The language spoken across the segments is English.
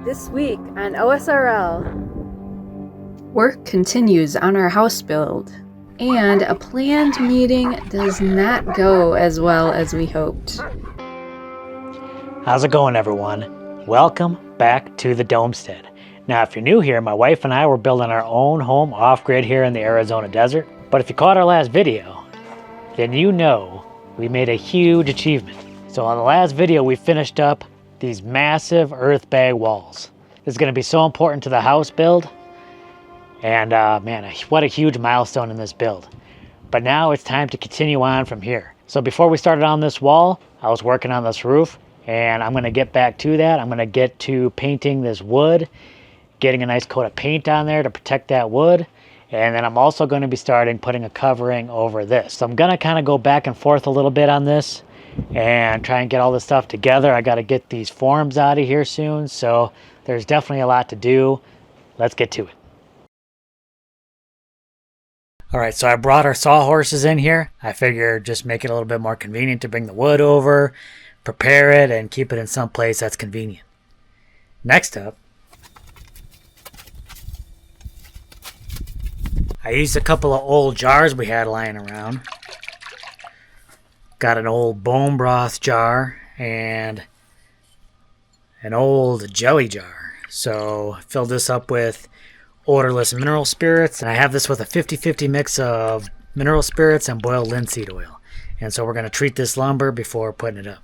This week on OSRL. Work continues on our house build, and a planned meeting does not go as well as we hoped. How's it going, everyone? Welcome back to the Domestead. Now, if you're new here, my wife and I were building our own home off-grid here in the Arizona desert. But if you caught our last video, then you know we made a huge achievement. So on the last video, we finished up these massive earthbag walls. This is going to be so important to the house build. And man, what a huge milestone in this build. But now it's time to continue on from here. So before we started on this wall, I was working on this roof, and I'm going to get back to that. I'm going to get to painting this wood, getting a nice coat of paint on there to protect that wood. And then I'm also going to be starting putting a covering over this. So I'm going to kind of go back and forth a little bit on this and try and get all this stuff together. I got to get these forms out of here soon, so there's definitely a lot to do. Let's get to it. All right, so I brought our sawhorses in here. I figured just make it a little bit more convenient to bring the wood over, prepare it, and keep it in some place that's convenient. Next up, I used a couple of old jars we had lying around. Got an old bone broth jar and an old jelly jar. So I filled this up with odorless mineral spirits. And I have this with a 50-50 mix of mineral spirits and boiled linseed oil. And so we're going to treat this lumber before putting it up.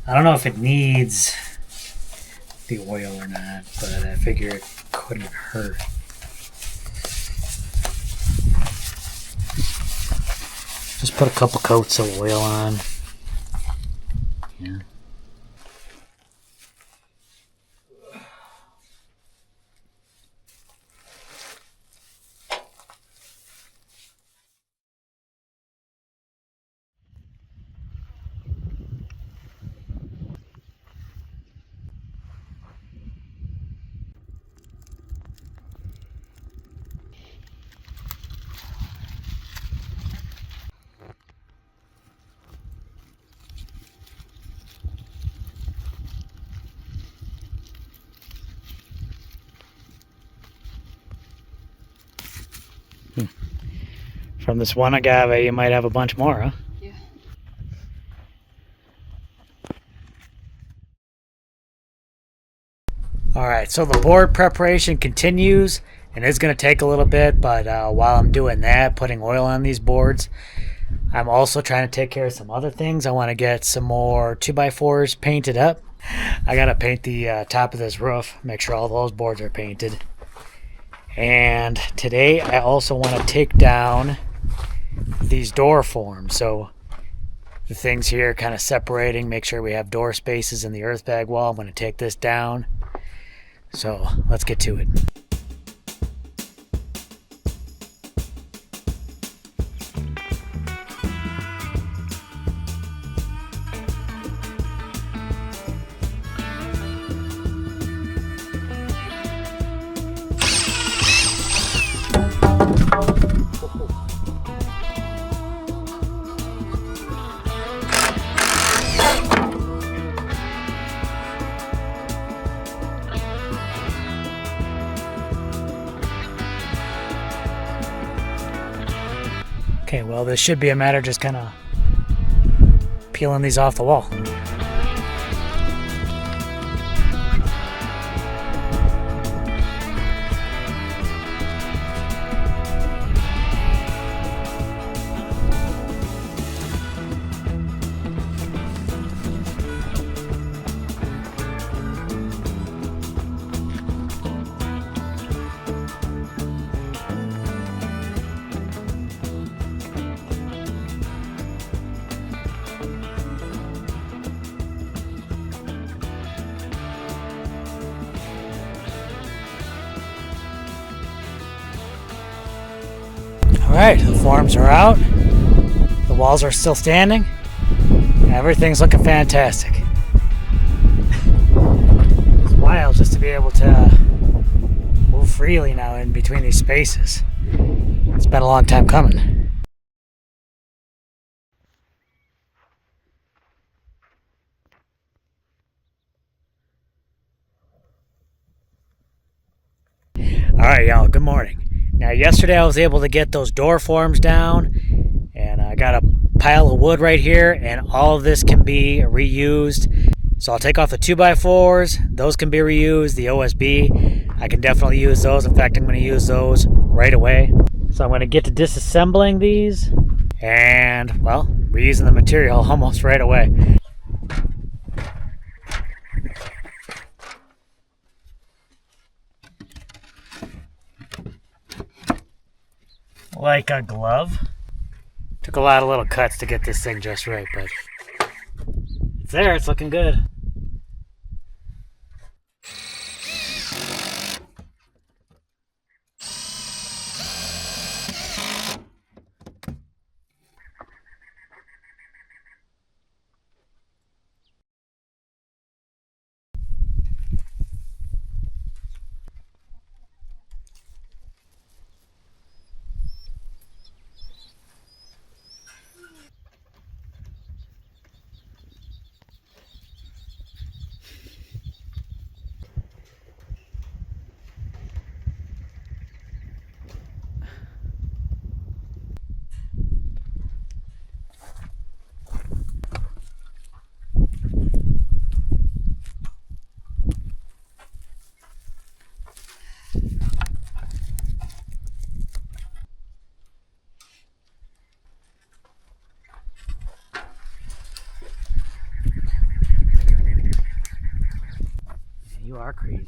I don't know if it needs the oil or not, but I figure it couldn't hurt. Just put a couple coats of oil on. Yeah. From this one agave, you might have a bunch more, huh? Yeah. Alright, so the board preparation continues, and it's going to take a little bit, but while I'm doing that, putting oil on these boards, I'm also trying to take care of some other things. I want to get some more 2x4s painted up. I got to paint the top of this roof, make sure all those boards are painted. And today I also want to take down these door forms. So the things here kind of separating, make sure we have door spaces in the earthbag wall. I'm going to take this down. So let's get to it. Okay, well, this should be a matter of just kind of peeling these off the wall. Alright, the forms are out. The walls are still standing. Everything's looking fantastic. It's wild just to be able to move freely now in between these spaces. It's been a long time coming. Alright, y'all, good morning. Now, yesterday I was able to get those door forms down, and I got a pile of wood right here, and all of this can be reused. So I'll take off the 2x4s, those can be reused. The OSB, I can definitely use those. In fact, I'm going to use those right away. So I'm going to get to disassembling these, and, well, reusing the material almost right away. Like a glove. Took a lot of little cuts to get this thing just right, but it's there, it's looking good. You are crazy.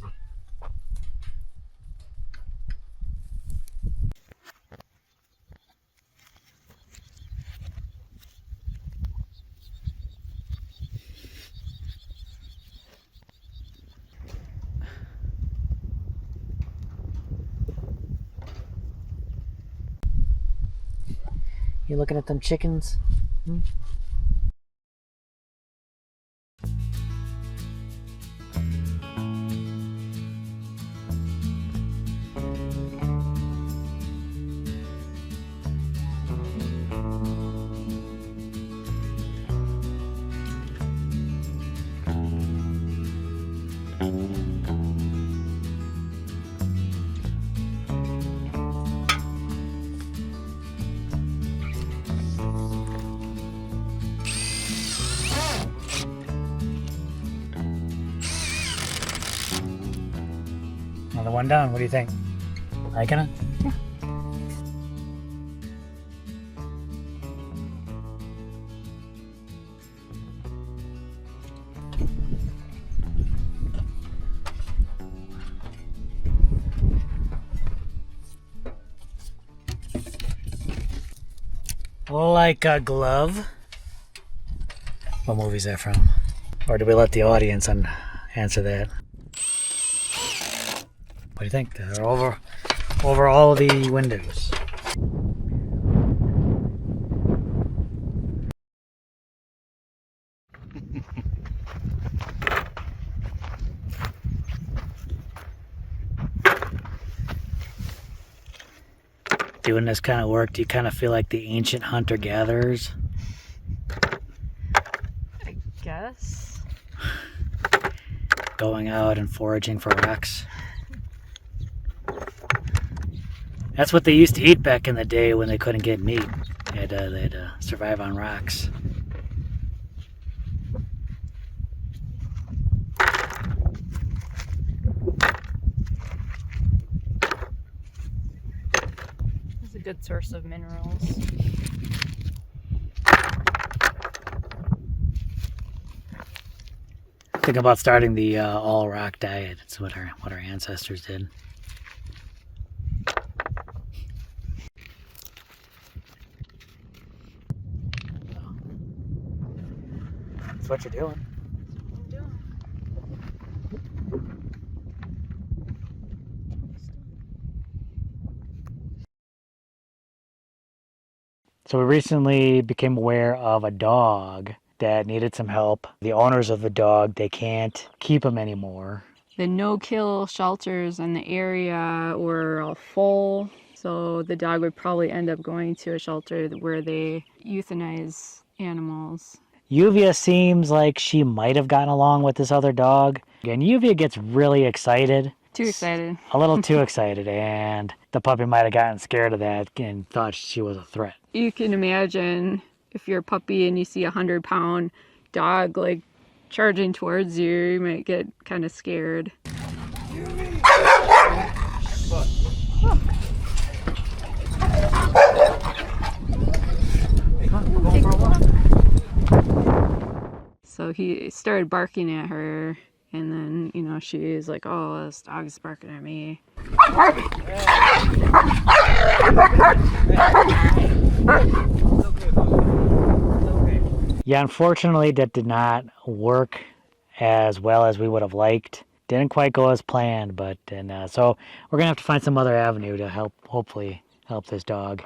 You looking at them chickens? Hmm? Another one down. What do you think? Liking it? Yeah. Like a glove. What movie is that from? Or do we let the audience answer that? What do you think? They're over all the windows. Doing this kind of work, do you kind of feel like the ancient hunter-gatherers? I guess. Going out and foraging for rocks. That's what they used to eat back in the day when they couldn't get meat. They had to survive on rocks. It's a good source of minerals. Think about starting the all rock diet. It's what our ancestors did. That's what you're doing. So we recently became aware of a dog that needed some help. The owners of the dog, they can't keep him anymore. The no-kill shelters in the area were all full, so the dog would probably end up going to a shelter where they euthanize animals. Yuvia seems like she might have gotten along with this other dog. And Yuvia gets really excited. Too excited. A little too excited, and the puppy might have gotten scared of that and thought she was a threat. You can imagine if you're a puppy and you see a 100-pound dog like charging towards you, you might get kind of scared. So he started barking at her, and then, you know, she's like, oh, this dog is barking at me. Yeah, unfortunately, that did not work as well as we would have liked. Didn't quite go as planned, but so we're gonna have to find some other avenue to hopefully help this dog.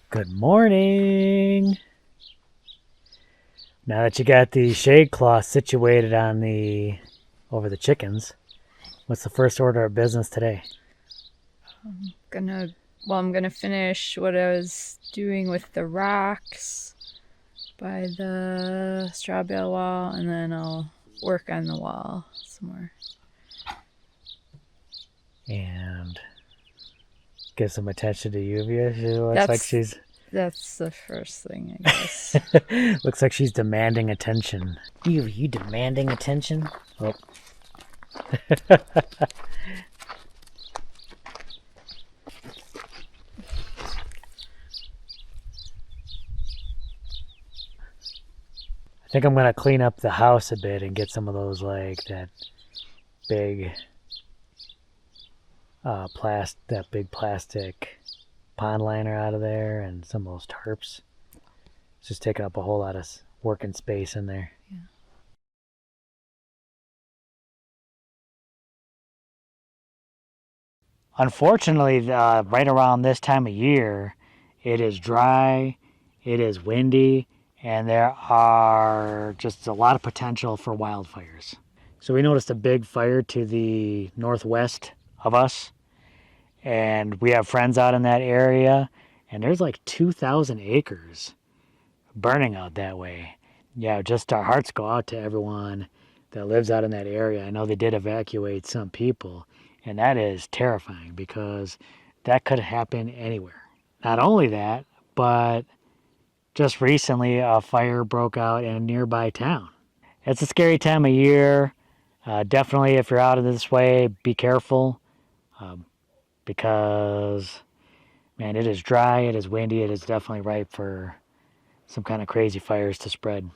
Good morning. Now that you got the shade cloth situated on over the chickens, what's the first order of business today? I'm gonna finish what I was doing with the rocks by the straw bale wall, and then I'll work on the wall some more. And give some attention to Yuvia. She looks like she's... That's the first thing, I guess. Looks like she's demanding attention. You demanding attention? Oh. I think I'm going to clean up the house a bit and get some of those, like, that big plastic pond liner out of there, and some of those tarps. It's just taking up a whole lot of working space in there. Yeah. Unfortunately, right around this time of year, it is dry, it is windy, and there are just a lot of potential for wildfires. So we noticed a big fire to the northwest of us, and we have friends out in that area, and there's like 2,000 acres burning out that way. Yeah, just our hearts go out to everyone that lives out in that area. I know they did evacuate some people, and that is terrifying because that could happen anywhere. Not only that, but just recently a fire broke out in a nearby town. It's a scary time of year. Definitely, if you're out of this way, be careful. Because, man, it is dry, it is windy, it is definitely ripe for some kind of crazy fires to spread.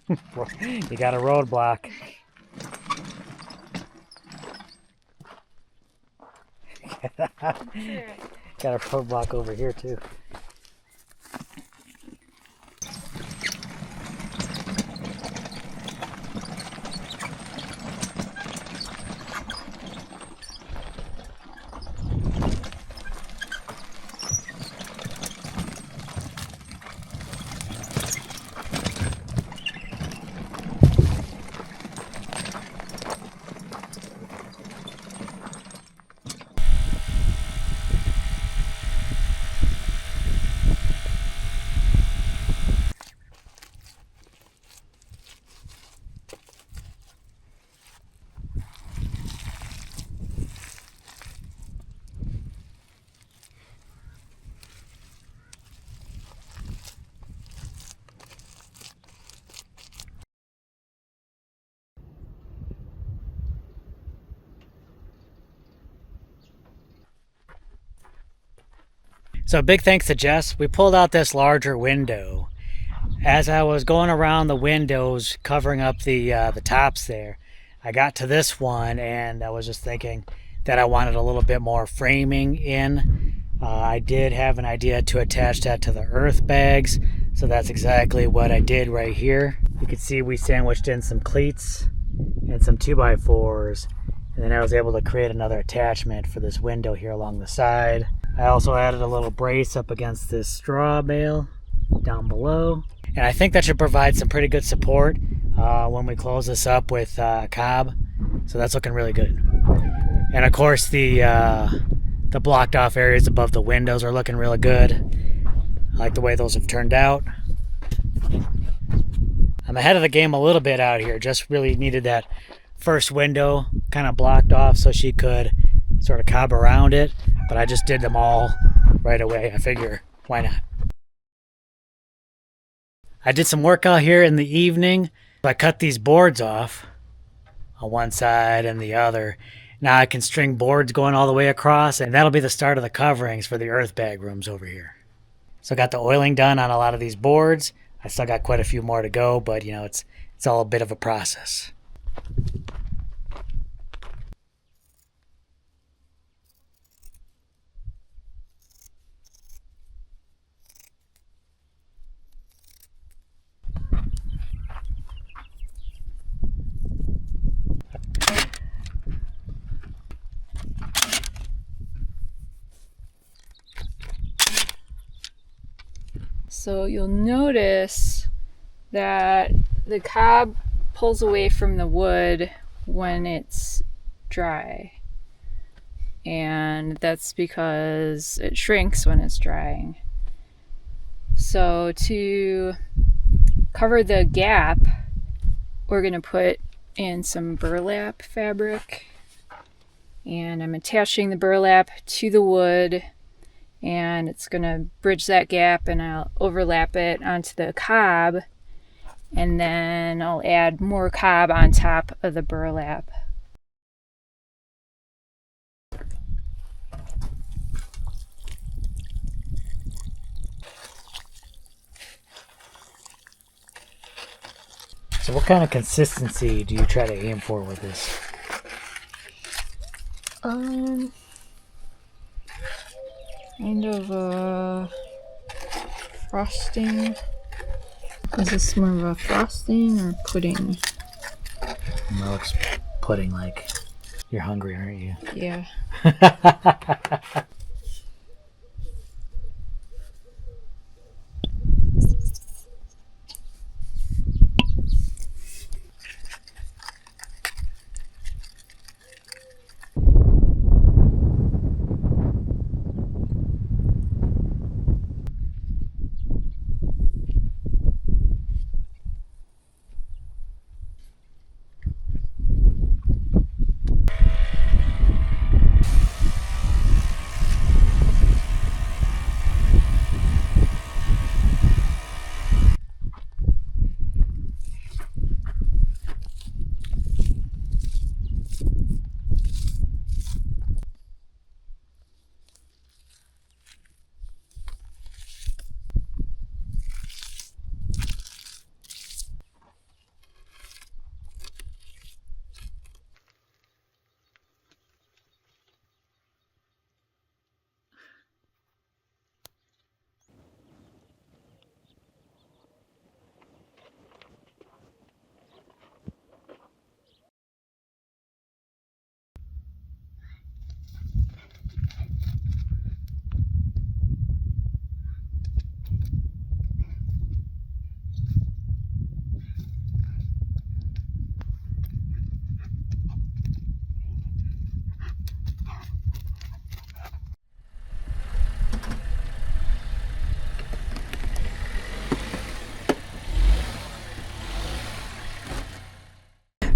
You got a roadblock. Got a roadblock over here too. So big thanks to Jess. We pulled out this larger window. As I was going around the windows, covering up the tops there, I got to this one and I was just thinking that I wanted a little bit more framing in. I did have an idea to attach that to the earth bags, so that's exactly what I did right here. You can see we sandwiched in some cleats and some 2x4s, and then I was able to create another attachment for this window here along the side. I also added a little brace up against this straw bale down below, and I think that should provide some pretty good support when we close this up with cob, so that's looking really good. And of course the blocked off areas above the windows are looking really good. I like the way those have turned out. I'm ahead of the game a little bit out here. Just really needed that first window kind of blocked off so she could sort of cob around it, but I just did them all right away. I figure, why not? I did some work out here in the evening. I cut these boards off on one side and the other. Now I can string boards going all the way across, and that'll be the start of the coverings for the earth bag rooms over here. So I got the oiling done on a lot of these boards. I still got quite a few more to go, but you know, it's all a bit of a process. So you'll notice that the cob pulls away from the wood when it's dry. And that's because it shrinks when it's drying. So to cover the gap, we're going to put in some burlap fabric. And I'm attaching the burlap to the wood, and it's going to bridge that gap, and I'll overlap it onto the cob, and then I'll add more cob on top of the burlap. So what kind of consistency do you try to aim for with this? Kind of frosting. Is this more of a frosting or pudding? It looks pudding-like. You're hungry, aren't you? Yeah.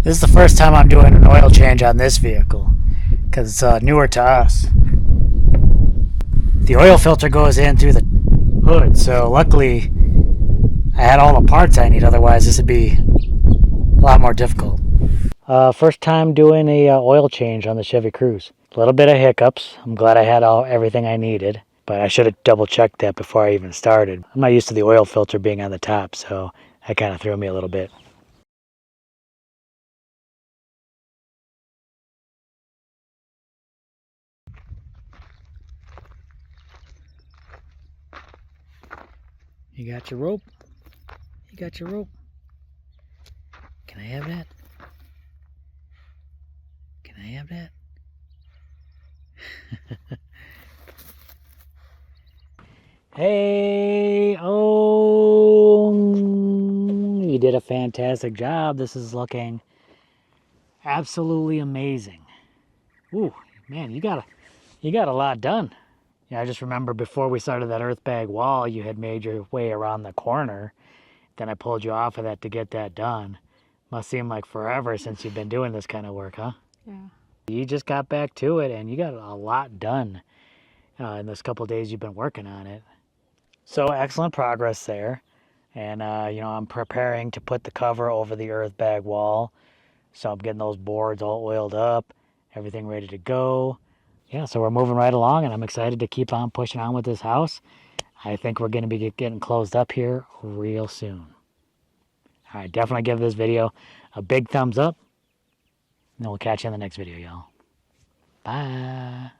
This is the first time I'm doing an oil change on this vehicle because it's newer to us. The oil filter goes in through the hood, so luckily I had all the parts I need, otherwise this would be a lot more difficult. First time doing a oil change on the Chevy Cruze. A little bit of hiccups. I'm glad I had everything I needed. But I should have double checked that before I even started. I'm not used to the oil filter being on the top, so that kind of threw me a little bit. You got your rope? You got your rope? Can I have that? Can I have that? Hey, oh, you did a fantastic job. This is looking absolutely amazing. Ooh, man, you got a lot done. Yeah, I just remember before we started that earthbag wall, you had made your way around the corner. Then I pulled you off of that to get that done. Must seem like forever since you've been doing this kind of work, huh? Yeah. You just got back to it and you got a lot done in those couple days you've been working on it. So excellent progress there. And, I'm preparing to put the cover over the earthbag wall. So I'm getting those boards all oiled up, everything ready to go. Yeah, so we're moving right along and I'm excited to keep on pushing on with this house. I think we're going to be getting closed up here real soon. All right, definitely give this video a big thumbs up. And then we'll catch you in the next video, y'all. Bye.